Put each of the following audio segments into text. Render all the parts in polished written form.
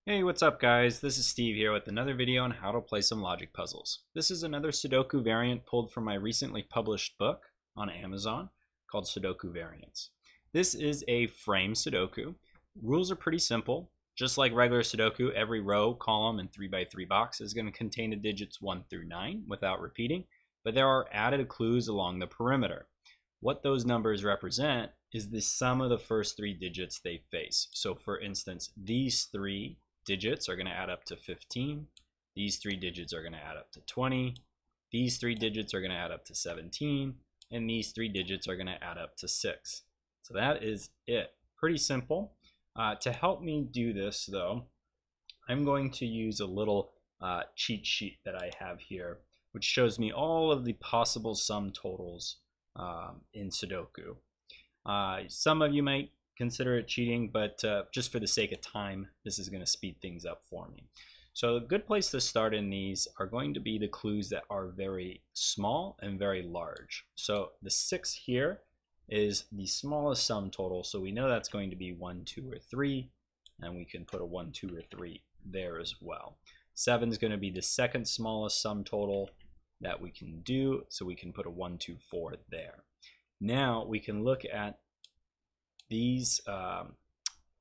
Hey, what's up guys? This is Steve here with another video on how to play some logic puzzles. This is another Sudoku variant pulled from my recently published book on Amazon called Sudoku Variants. This is a frame Sudoku. Rules are pretty simple. Just like regular Sudoku, every row, column, and 3x3 box is going to contain the digits 1 through 9 without repeating, but there are added clues along the perimeter. What those numbers represent is the sum of the first three digits they face. So for instance, these three digits are going to add up to 15. These three digits are going to add up to 20. These three digits are going to add up to 17. And these three digits are going to add up to 6. So that is it. Pretty simple. To help me do this, though, I'm going to use a little cheat sheet that I have here, which shows me all of the possible sum totals in Sudoku. Some of you might consider it cheating, but just for the sake of time, this is going to speed things up for me. So a good place to start in these are going to be the clues that are very small and very large. So the 6 here is the smallest sum total, so we know that's going to be 1, 2, or 3, and we can put a 1, 2, or 3 there as well. 7 is going to be the second smallest sum total that we can do, so we can put a 1, 2, 4 there. Now we can look at these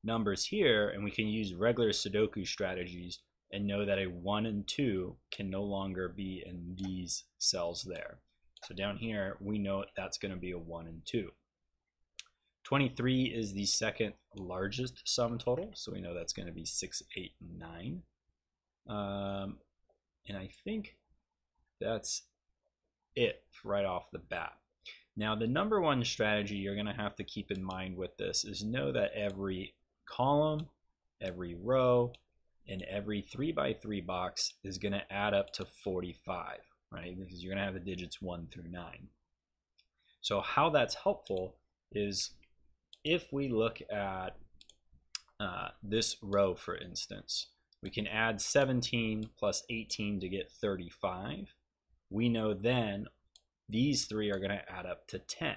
numbers here, and we can use regular Sudoku strategies and know that a 1 and 2 can no longer be in these cells there. So down here, we know that's going to be a 1 and 2. 23 is the second largest sum total, so we know that's going to be 6, 8, and 9. And I think that's it right off the bat. Now, the number one strategy you're going to have to keep in mind with this is know that every column, every row, and every 3x3 box is going to add up to 45, right? Because you're going to have the digits 1 through 9. So how that's helpful is if we look at this row, for instance, we can add 17 plus 18 to get 35. We know then these three are going to add up to 10,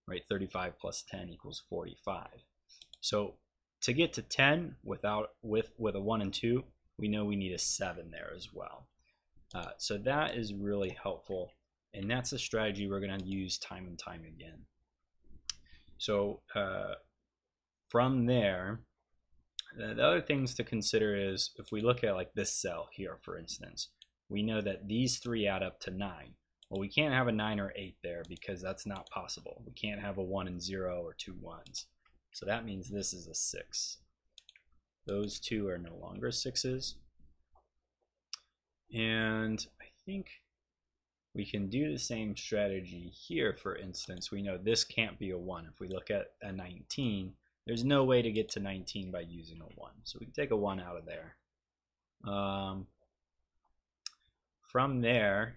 right? 35 plus 10 equals 45. So to get to 10 with a 1 and 2, we know we need a 7 there as well. So that is really helpful, and that's a strategy we're going to use time and time again. So from there, the other things to consider is if we look at like this cell here, for instance, we know that these three add up to 9. Well, we can't have a 9 or 8 there because that's not possible. We can't have a 1 and 0 or 2 1s. So that means this is a 6. Those two are no longer 6s. And I think we can do the same strategy here. For instance, we know this can't be a 1. If we look at a 19, there's no way to get to 19 by using a 1. So we can take a 1 out of there. From there,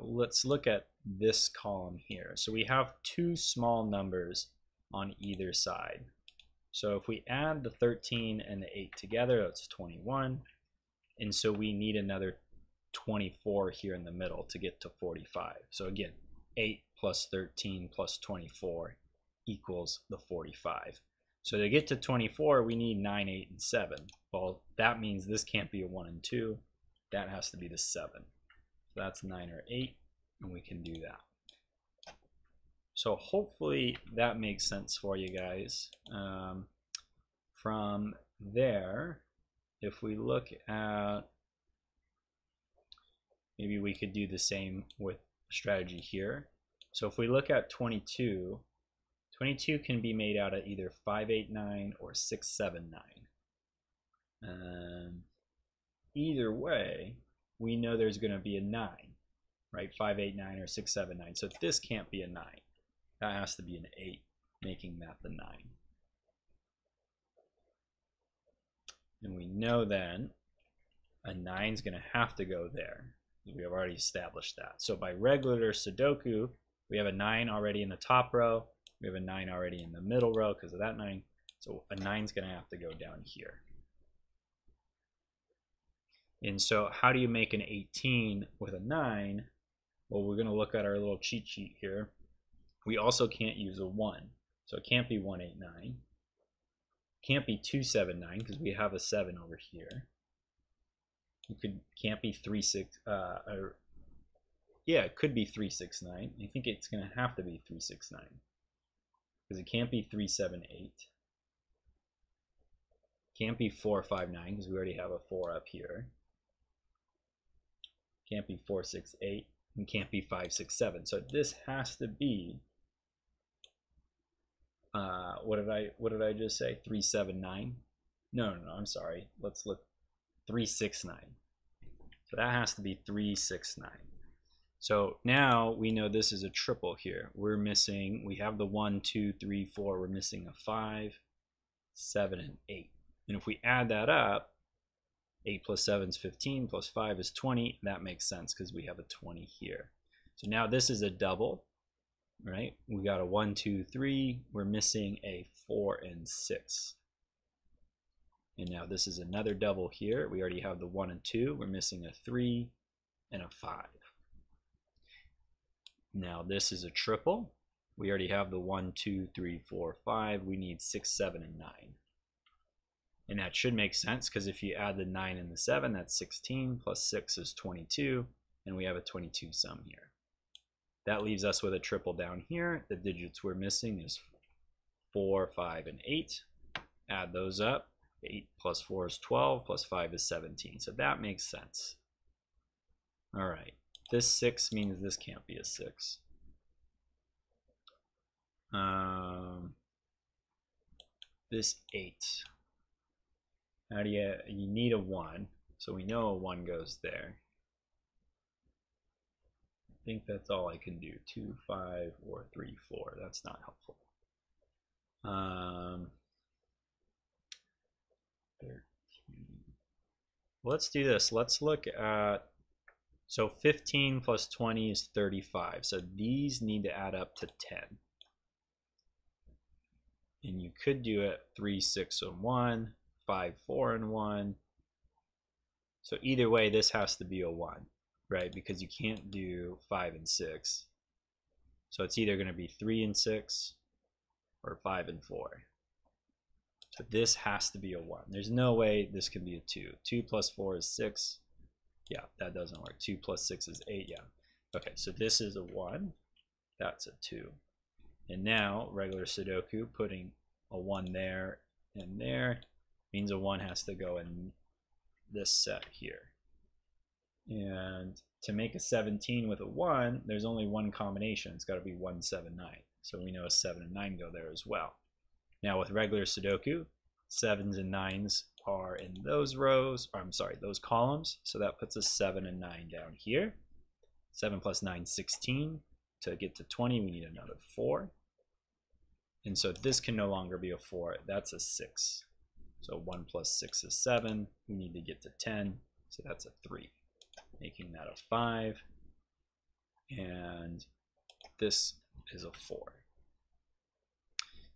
let's look at this column here. So we have two small numbers on either side. So if we add the 13 and the 8 together, that's 21. And so we need another 24 here in the middle to get to 45. So again, 8 plus 13 plus 24 equals the 45. So to get to 24, we need 9, 8, and 7. Well, that means this can't be a 1 and 2. That has to be the 7. So that's 9 or 8, and we can do that. So hopefully that makes sense for you guys. From there, if we look at, maybe we could do the same with strategy here. So if we look at 22, 22 can be made out of either 5, 8, 9 or 6, 7, 9. Either way, we know there's going to be a 9, right? 5, 8, 9 or 6, 7, 9. So this can't be a 9. That has to be an 8, making that the 9. And we know then a 9 is going to have to go there. We have already established that. So by regular Sudoku, we have a 9 already in the top row. We have a 9 already in the middle row because of that 9. So a 9 is going to have to go down here. And so how do you make an 18 with a 9? Well, we're going to look at our little cheat sheet here. We also can't use a 1. So it can't be 1, 8, 9. can't be 279 because we have a 7 over here. Can't be 36. Yeah, it could be 369. I think it's going to have to be 369 because it can't be 378. Can't be 459 because we already have a 4 up here. Can't be 468 and can't be 567. So this has to be what did I just say? 379? No, I'm sorry. Let's look. 369. So that has to be 369. So now we know this is a triple here. We're missing, we have the 1, 2, 3, 4. We're missing a 5, 7, and 8. And if we add that up, 8 plus 7 is 15, plus 5 is 20. That makes sense because we have a 20 here. So now this is a double, right? We got a 1, 2, 3. We're missing a 4 and 6. And now this is another double here. We already have the 1 and 2. We're missing a 3 and a 5. Now this is a triple. We already have the 1, 2, 3, 4, 5. We need 6, 7, and 9. And that should make sense because if you add the 9 and the 7, that's 16, plus 6 is 22, and we have a 22 sum here. That leaves us with a triple down here. The digits we're missing is 4, 5, and 8. Add those up. 8 plus 4 is 12, plus 5 is 17. So that makes sense. All right. This 6 means this can't be a 6. This 8. How do you need a 1, so we know a 1 goes there. I think that's all I can do. 2, 5, or 3, 4. That's not helpful. 13. Let's do this. Let's look at, so 15 plus 20 is 35. So these need to add up to 10. And you could do it 3, 6, and 1, 5, 4, and 1. So either way, this has to be a 1, right? Because you can't do 5 and 6. So it's either going to be 3 and 6 or 5 and 4. So this has to be a 1. There's no way this can be a 2. 2 plus 4 is 6. Yeah, that doesn't work. 2 plus 6 is 8. Yeah. Okay, so this is a 1. That's a 2. And now, regular Sudoku, putting a 1 there and there means a 1 has to go in this set here. And to make a 17 with a 1, there's only one combination. It's got to be 1, 7, 9. So we know a 7 and 9 go there as well. Now with regular Sudoku, 7s and 9s are in those rows, or I'm sorry, those columns. So that puts a 7 and 9 down here. 7 plus 9, 16. To get to 20, we need another 4. And so this can no longer be a 4. That's a 6. So 1 plus 6 is 7. We need to get to 10. So that's a 3, making that a 5. And this is a 4.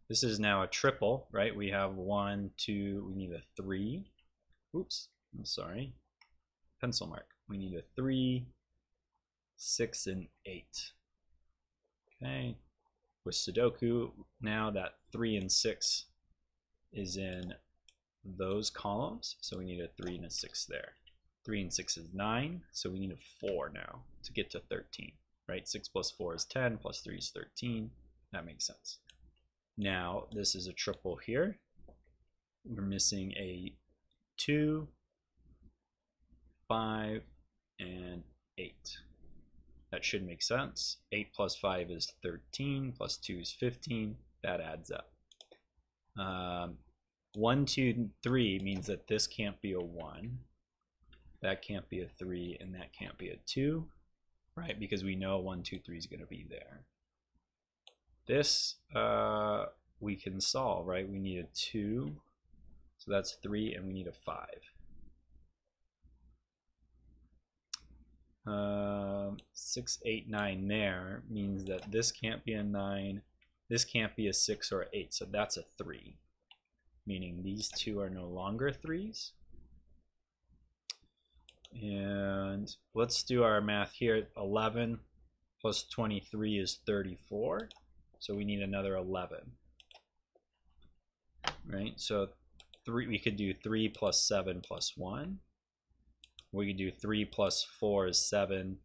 This is now a triple, right? We have 1, 2, we need a 3. Oops, I'm sorry. Pencil mark. We need a 3, 6, and 8. Okay. With Sudoku, now that 3 and 6 is in those columns, so we need a 3 and a 6 there. 3 and 6 is 9, so we need a 4 now to get to 13, right? 6 plus 4 is 10, plus 3 is 13. That makes sense. Now, this is a triple here. We're missing a 2, 5, and 8. That should make sense. 8 plus 5 is 13, plus 2 is 15. That adds up. 1, 2, 3 means that this can't be a 1. That can't be a 3, and that can't be a 2, right? Because we know 1, 2, 3 is going to be there. This we can solve, right? We need a 2, so that's 3, and we need a 5. 6, 8, 9 there means that this can't be a 9, this can't be a 6 or 8, so that's a 3, meaning these two are no longer 3s. And let's do our math here. 11 plus 23 is 34, so we need another 11, right? So we could do 3 plus 7 plus 1. We could do 3 plus 4 is 7.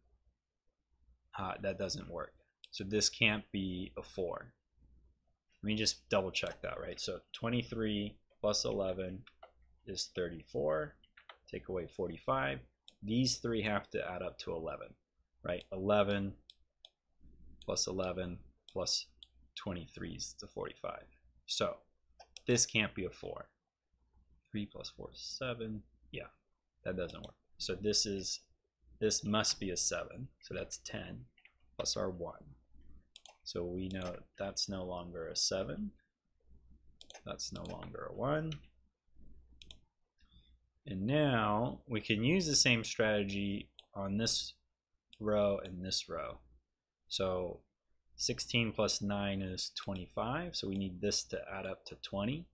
That doesn't work. So this can't be a 4. Let me just double check that, right? So 23 plus 11 is 34. Take away 45. These three have to add up to 11, right? 11 plus 11 plus 23 is to 45. So this can't be a 4. 3 plus 4 is 7. Yeah, that doesn't work. So this must be a 7. So that's 10 plus our 1. So we know that's no longer a 7. That's no longer a 1. And now we can use the same strategy on this row and this row. So 16 plus 9 is 25. So we need this to add up to 20.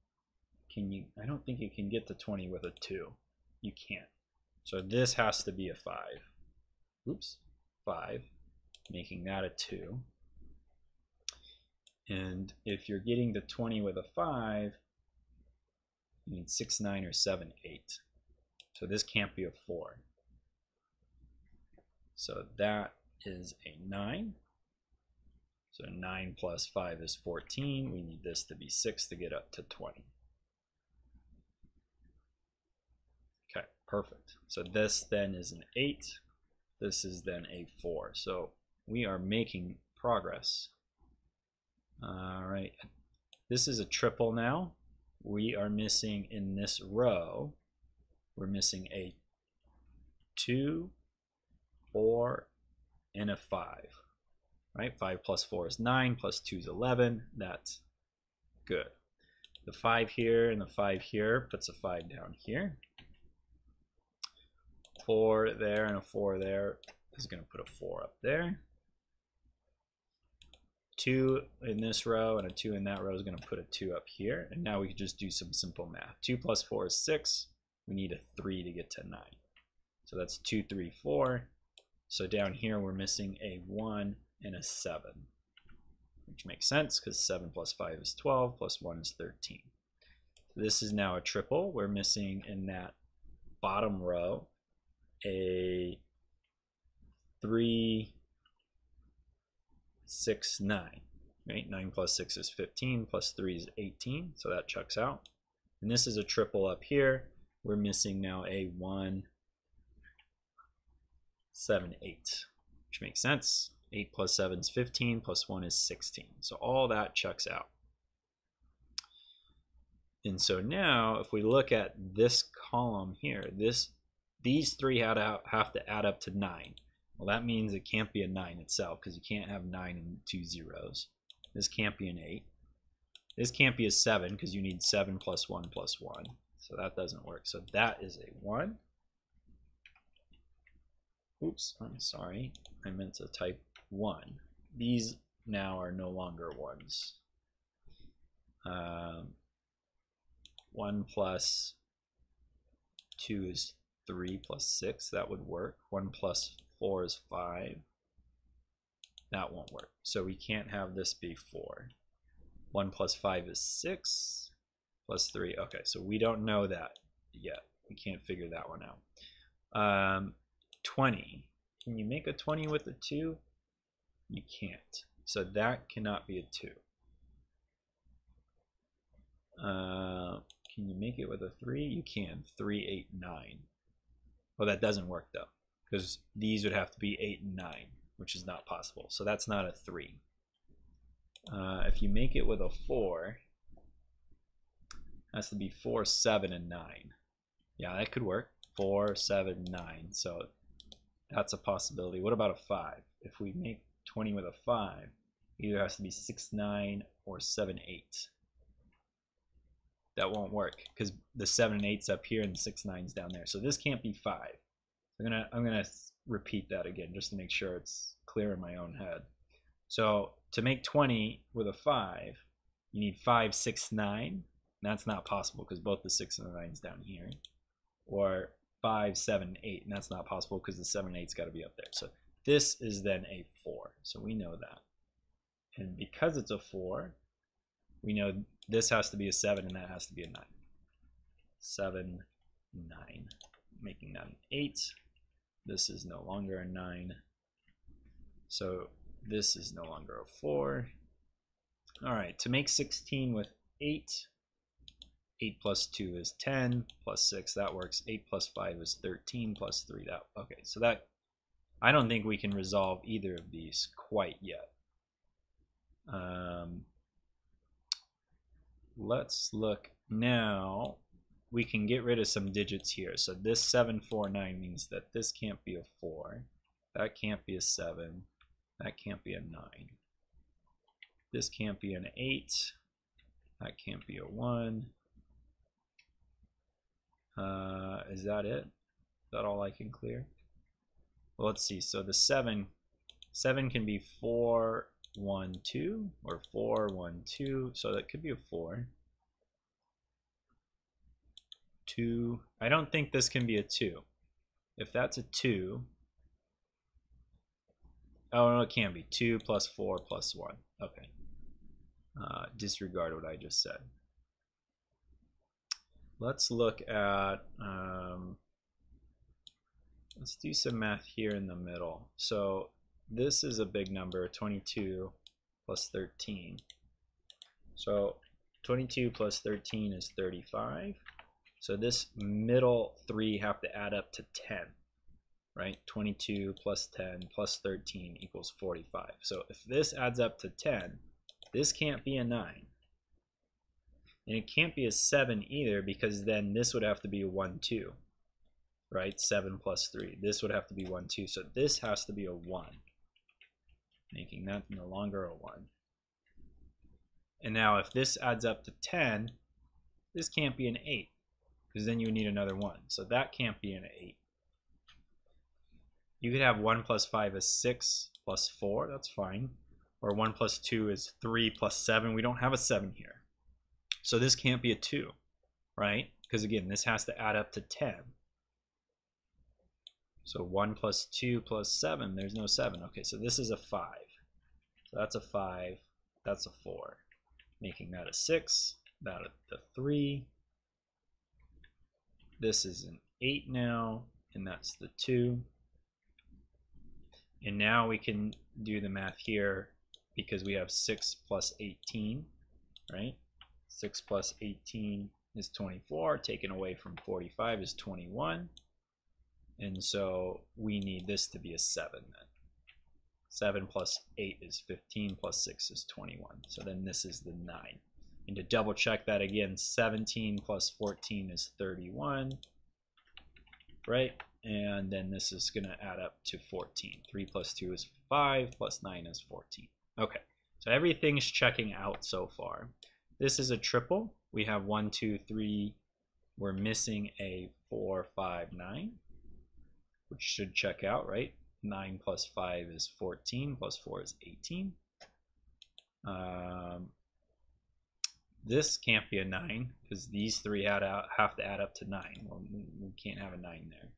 I don't think you can get to 20 with a 2. You can't. So this has to be a 5. Oops, 5, making that a 2. And if you're getting to 20 with a 5, you need 6, 9, or 7, 8. So this can't be a 4. So that is a 9. So 9 plus 5 is 14. We need this to be 6 to get up to 20. Okay, perfect. So this then is an 8. This is then a 4. So we are making progress. All right. This is a triple now. We are missing in this row, we're missing a 2, 4, and a 5. Right? 5 plus 4 is 9, plus 2 is 11. That's good. The 5 here and the 5 here puts a 5 down here. 4 there and a 4 there is going to put a 4 up there. 2 in this row and a 2 in that row is going to put a 2 up here. And now we can just do some simple math. 2 plus 4 is 6. We need a 3 to get to 9. So that's 2, 3, 4. So down here we're missing a 1 and a 7, which makes sense because 7 plus 5 is 12, plus 1 is 13. So this is now a triple. We're missing in that bottom row a 3, 6, 9. Right? 9 plus 6 is 15, plus 3 is 18, so that checks out. And this is a triple up here. We're missing now a 1, 7, 8, which makes sense. 8 plus 7 is 15, plus 1 is 16. So all that checks out. And so now if we look at this column here, these three have to add up to 9. Well, that means it can't be a 9 itself because you can't have 9 and 2 zeros. This can't be an 8. This can't be a 7 because you need 7 plus 1 plus 1. So that doesn't work. So that is a 1. Oops, I'm sorry. I meant to type 1. These now are no longer 1s. 1 plus 2 is 3 plus 6. That would work. 1 plus 4 is 5. That won't work. So we can't have this be 4. 1 plus 5 is 6. Plus 3. Okay, so we don't know that yet. We can't figure that one out. 20. Can you make a 20 with a 2? You can't. So that cannot be a 2. Can you make it with a 3? You can. 3, 8, 9. Well, that doesn't work though, because these would have to be 8 and 9, which is not possible. So that's not a 3. If you make it with a 4, it has to be 4, 7, and 9. Yeah, that could work. 4, 7, 9. So that's a possibility. What about a 5? If we make 20 with a 5, it either has to be 6, 9 or 7, 8. That won't work because the 7 and 8's up here and the 6, 9's down there. So this can't be 5. I'm gonna repeat that again just to make sure it's clear in my own head. So to make 20 with a 5, you need 5, 6, 9. That's not possible because both the 6 and the 9's down here. Or 5, 7, 8, and that's not possible because the 7 and 8's got to be up there. So this is then a 4. So we know that. And because it's a 4, we know this has to be a 7 and that has to be a 9. 7, 9, making that an 8. This is no longer a 9. So this is no longer a 4. All right, to make 16 with 8, 8 plus 2 is 10, plus 6, that works. 8 plus 5 is 13, plus 3, that, okay, so that, I don't think we can resolve either of these quite yet. Let's look now. We can get rid of some digits here. So this 7, 4, 9 means that this can't be a 4. That can't be a 7. That can't be a 9. This can't be an 8. That can't be a 1. Is that it? Is that all I can clear? Well, let's see. So the 7 can be 4, 1, 2, or 4, 1, 2. So that could be a 4. 2. I don't think this can be a 2. If that's a 2, oh no, it can be 2 plus 4 plus 1. Okay. Disregard what I just said. Let's look at, let's do some math here in the middle. So this is a big number, 22 plus 13. So 22 plus 13 is 35. So this middle 3 have to add up to 10, right? 22 plus 10 plus 13 equals 45. So if this adds up to 10, this can't be a 9. And it can't be a 7 either, because then this would have to be a 1, 2, right? 7 plus 3. This would have to be 1, 2. So this has to be a 1, making that no longer a 1. And now if this adds up to 10, this can't be an 8, because then you would need another 1. So that can't be an 8. You could have 1 plus 5 is 6 plus 4. That's fine. Or 1 plus 2 is 3 plus 7. We don't have a 7 here. So this can't be a 2, right? Because again, this has to add up to 10. So 1 plus 2 plus 7, there's no 7. Okay, so this is a 5. So that's a 5, that's a 4. Making that a 6, that a 3. This is an 8 now, and that's the 2. And now we can do the math here because we have 6 plus 18, right? 6 plus 18 is 24, taken away from 45 is 21. And so we need this to be a 7 then. 7 plus 8 is 15, plus 6 is 21. So then this is the 9. And to double check that again, 17 plus 14 is 31, right? And then this is going to add up to 14. 3 plus 2 is 5, plus 9 is 14. Okay, so everything's checking out so far. This is a triple. We have 1, 2, 3. We're missing a 4, 5, 9, which should check out, right? 9 plus 5 is 14, plus 4 is 18. This can't be a 9 because these 3 have to add up to 9. Well, we can't have a 9 there.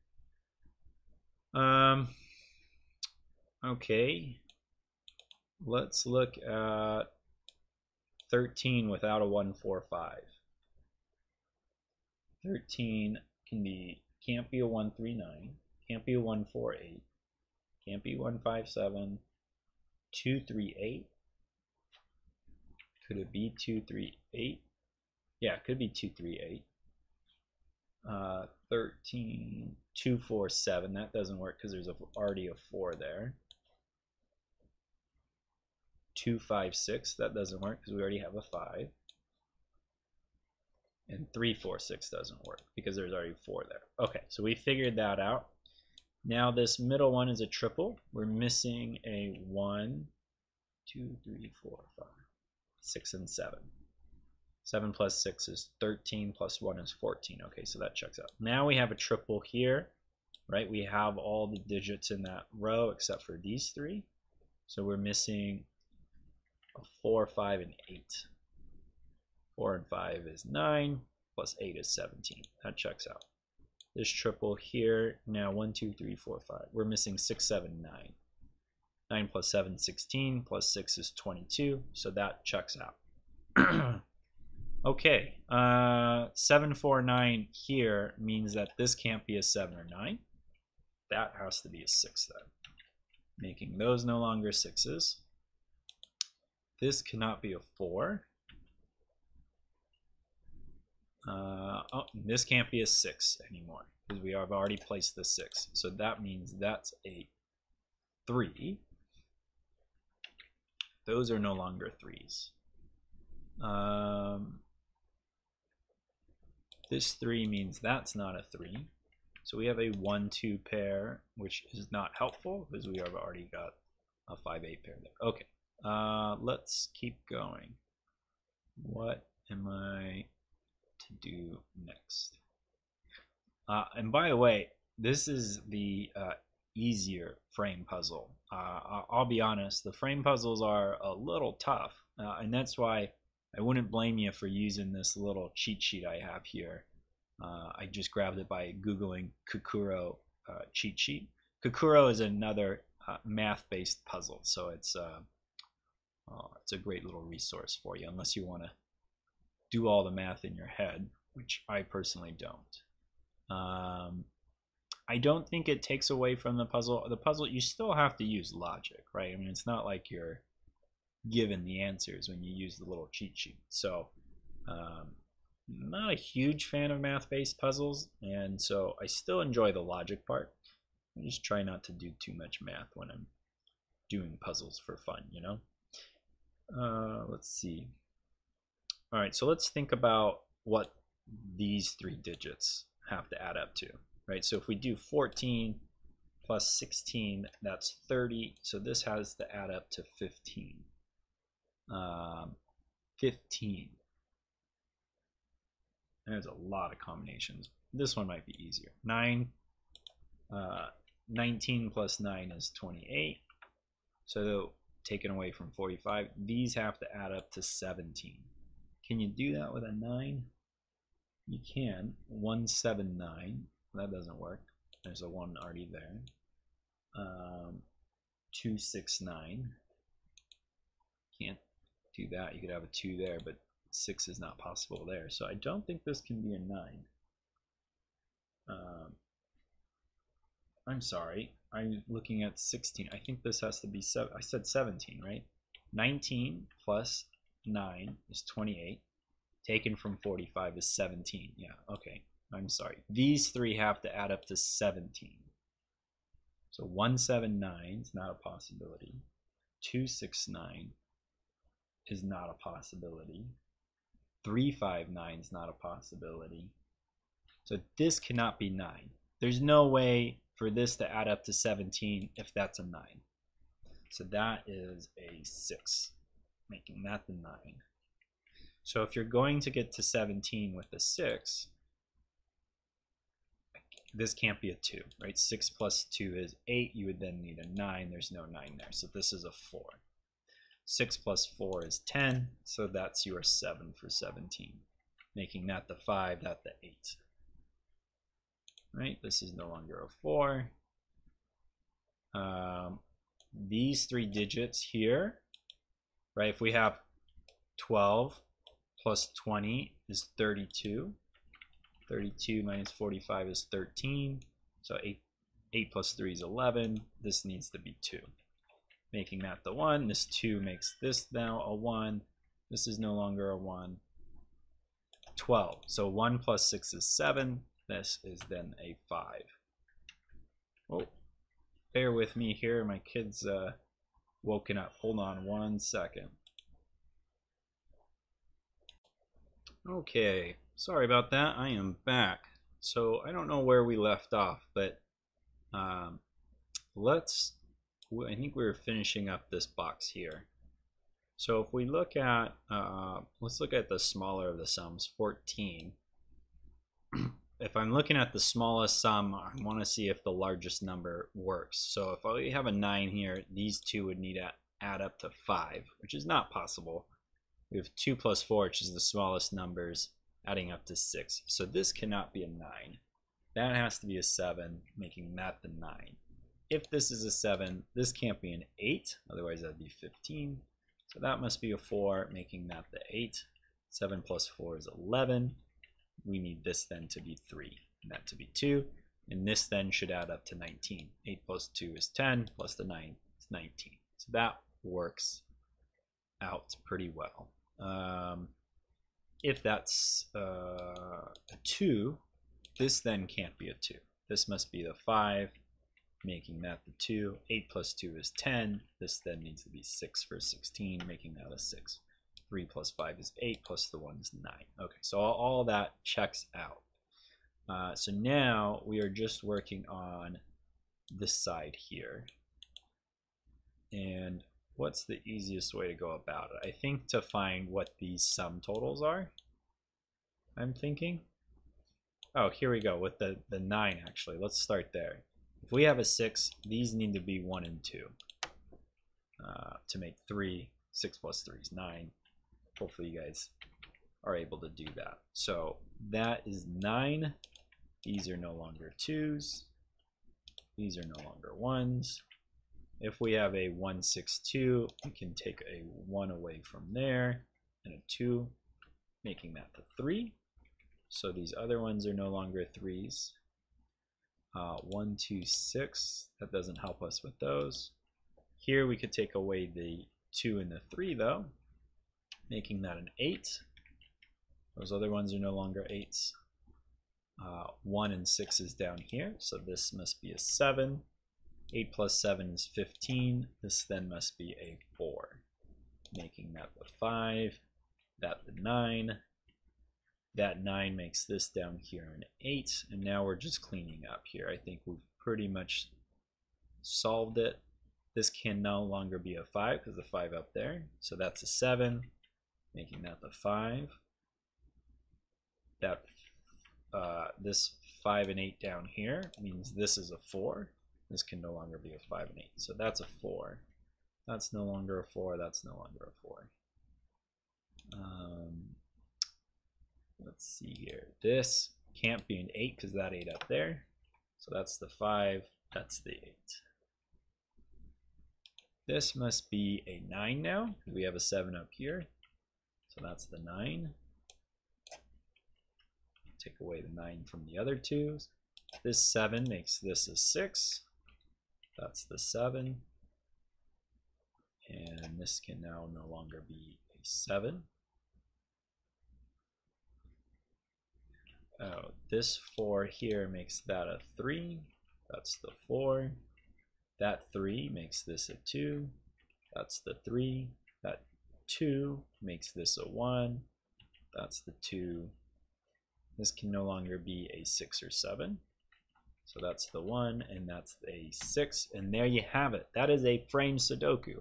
Okay, let's look at 13 without a 1, 4, 5. 13 can't be a 1, 3, 9, can't be a 1, 4, 8, can't be 1, 5, 7, 2, 3, 8. Could it be 2, 3, 8? Yeah, it could be 2, 3, 8. 13, 2, 4, 7. That doesn't work because there's already a 4 there. 2, 5, 6. That doesn't work because we already have a 5. And 3, 4, 6 doesn't work because there's already 4 there. Okay, so we figured that out. Now this middle one is a triple. We're missing a 1, 2, 3, 4, 5, 6, and 7. 7 plus 6 is 13, plus 1 is 14. Okay, so that checks out. Now we have a triple here, right? We have all the digits in that row except for these 3. So we're missing a 4, 5, and 8. 4 and 5 is 9, plus 8 is 17. That checks out. This triple here, now 1, 2, 3, 4, 5. We're missing 6, 7, 9. 9 plus 7, 16, plus 6 is 22, so that checks out. Okay, 749 here means that this can't be a 7 or 9. That has to be a 6 then, making those no longer 6s. This cannot be a 4. Oh, this can't be a 6 anymore because we have already placed the 6. So that means that's a 3. Those are no longer 3s. This 3 means that's not a 3. So we have a 1-2 pair, which is not helpful because we have already got a 5-8 pair there. Okay, let's keep going. What am I to do next? And by the way, this is the easier frame puzzle. I'll be honest, the frame puzzles are a little tough, and that's why I wouldn't blame you for using this little cheat sheet I have here. I just grabbed it by Googling Kukuro cheat sheet. Kukuro is another math-based puzzle, so it's a great little resource for you, unless you want to do all the math in your head, which I personally don't. I don't think it takes away from the puzzle. The puzzle, you still have to use logic, right? I mean, it's not like you're given the answers when you use the little cheat sheet. So, not a huge fan of math-based puzzles, and so I still enjoy the logic part. I just try not to do too much math when I'm doing puzzles for fun, you know? Let's see. All right, so let's think about what these 3 digits have to add up to, right? So if we do 14 plus 16, that's 30. So this has to add up to 15. 15. There's a lot of combinations. This one might be easier. 19 plus 9 is 28. So taken away from 45, these have to add up to 17. Can you do that with a 9? You can. 179. That doesn't work. There's a 1 already there. 269. Can't do that. You could have a 2 there, but 6 is not possible there. So I don't think this can be a 9. I'm sorry. I'm looking at 16. I think this has to be 7. I said 17, right? 19 plus 9 is 28. Taken from 45 is 17. Yeah, okay. I'm sorry. These 3 have to add up to 17. So 179 is not a possibility. 269 is not a possibility. 359 is not a possibility. So this cannot be 9. There's no way for this to add up to 17 if that's a 9. So that is a 6, making that the 9. So if you're going to get to 17 with a 6, this can't be a 2, right? 6 plus 2 is 8. You would then need a 9. There's no 9 there. So this is a 4. 6 plus 4 is 10. So that's your 7 for 17, making that the 5, that the 8. Right? This is no longer a 4. These 3 digits here, right? If we have 12 plus 20 is 32. 32 minus 45 is 13. So 8 plus 3 is 11. This needs to be 2, making that the 1. This 2 makes this now a 1. This is no longer a 1. 12. So 1 plus 6 is 7. This is then a 5. Oh, bear with me here. My kid's woken up. Hold on 1 second. Okay, sorry about that. I am back. So I don't know where we left off, but I think we were finishing up this box here. So if we look at, let's look at the smaller of the sums, 14. If I'm looking at the smallest sum, I want to see if the largest number works. So if we have a 9 here, these 2 would need to add up to 5, which is not possible. We have 2 plus 4, which is the smallest numbers, adding up to 6. So this cannot be a 9. That has to be a 7, making that the 9. If this is a 7, this can't be an 8, otherwise that'd be 15. So that must be a 4, making that the 8. 7 plus 4 is 11. We need this then to be 3, and that to be 2. And this then should add up to 19. 8 plus 2 is 10, plus the 9 is 19. So that works out pretty well. If that's a 2, this then can't be a 2. This must be the 5, making that the 2. 8 plus 2 is 10. This then needs to be 6 for 16, making that a 6. 3 plus 5 is 8, plus the 1 is 9. Okay, so all that checks out. So now we are just working on this side here. And what's the easiest way to go about it? I think to find what these sum totals are, I'm thinking. Oh, here we go with the 9 actually. Let's start there. If we have a 6, these need to be 1 and 2 to make 3. 6 plus 3 is 9. Hopefully you guys are able to do that. So that is 9. These are no longer 2s. These are no longer 1s. If we have a 1, 6, 2, we can take a 1 away from there and a 2, making that the 3. So these other ones are no longer 3s. 1, 2, 6, that doesn't help us with those. Here we could take away the 2 and the 3 though, making that an 8. Those other ones are no longer 8s. 1 and 6 is down here, so this must be a 7. 8 plus 7 is 15. This then must be a 4, making that the 5, that the 9. That 9 makes this down here an 8, and now we're just cleaning up here. I think we've pretty much solved it. This can no longer be a 5 because the 5 up there, so that's a 7, making that the 5. That this 5 and 8 down here means this is a 4. This can no longer be a 5 and 8, so that's a 4. That's no longer a 4. That's no longer a 4. Let's see here. This can't be an 8 because that 8 up there. So that's the 5. That's the 8. This must be a 9 now. We have a 7 up here. So that's the 9. Take away the 9 from the other 2s. This 7 makes this a 6. That's the 7. And this can now no longer be a 7. Oh, this 4 here makes that a 3. That's the 4. That 3 makes this a 2. That's the 3. That 2 makes this a 1. That's the 2. This can no longer be a 6 or 7. So that's the 1, and that's a 6. And there you have it. That is a frame Sudoku.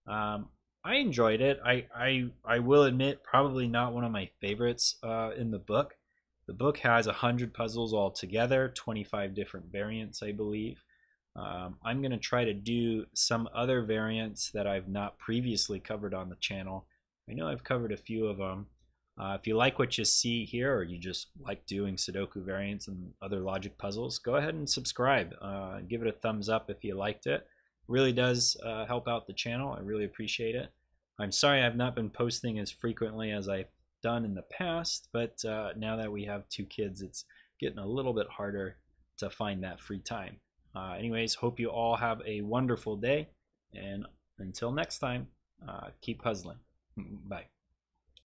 I enjoyed it. I will admit, probably not one of my favorites in the book. The book has 100 puzzles altogether, 25 different variants, I believe. I'm going to try to do some other variants that I've not previously covered on the channel. I know I've covered a few of them. If you like what you see here, or you just like doing Sudoku variants and other logic puzzles, go ahead and subscribe. Give it a thumbs up if you liked it. It really does help out the channel. I really appreciate it. I'm sorry I've not been posting as frequently as I've done in the past, but now that we have 2 kids, it's getting a little bit harder to find that free time. Anyways, hope you all have a wonderful day, and until next time, keep puzzling. Bye.